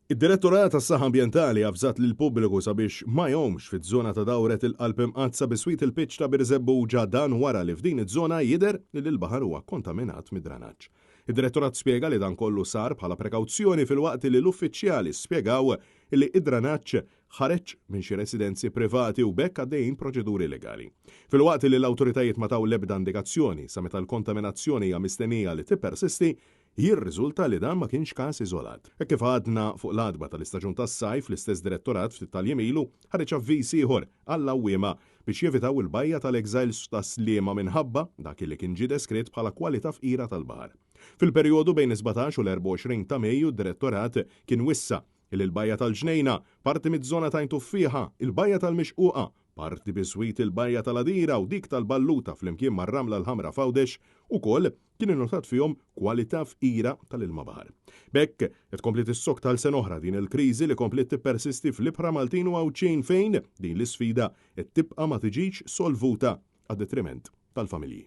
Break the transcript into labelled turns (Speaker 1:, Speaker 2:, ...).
Speaker 1: Id-Direttorat tas-Saħħa Ambjentali avżat lil pubbliku sabiex ma jomx fiż-żona ta' dawret il-qalb imqazza biswit il-pitch ta' Birzebbuġa dan wara li f'din iż-żona jidher li l-baħar huwa kontaminat mid-dranaġġ. Id-Direttorat spjega li dan kollu sar bħala prekawzjoni fil-waqt li l-uffiċjali spjegaw li id-dranaġġ ħareġ minn xi residenzi privati u bekk għaddejjin proċeduri legali. Fil-waqt li l-awtoritajiet ma taw l-ebda indikazzjoni sa meta l-kontaminazzjoni hija mistennija li tippersisti, jirriżulta li dan ma kienx każ iżolat. Hekk kif għadna fuq l-adba tal-istaġun tas-sajf l-istess direttorat ftit tal-jemilu ħareġ avviż ieħor għall-awwiema biex jevitaw il-bajja tal-exiles tas-sliema minħabba dak li kien ġie deskritt bħala kwalità fqira tal-baħar. Fil-perjodu bejn 17 u l-24 ta' Mejju d-direttorat kien wissa il-bajja tal-ġnejna, parti mid-żona ta' Ntuffiħa, il-bajja tal-Mixquqa, parti biswit il-bajja tal-Adira u dik tal-Balluta flimkien mar-Ramla l-Ħamra Fawdex ukoll kien innotat fihom kwalità fqira tal-ilma baħar. Bekk qed komplet is-sok tal-sen oħra din il-kriżi li komplet tippersisti fl-Ibħra Maltin u Għawċin fejn din l-isfida qed tibqa' ma tiġix solvuta għad-detriment tal-familji.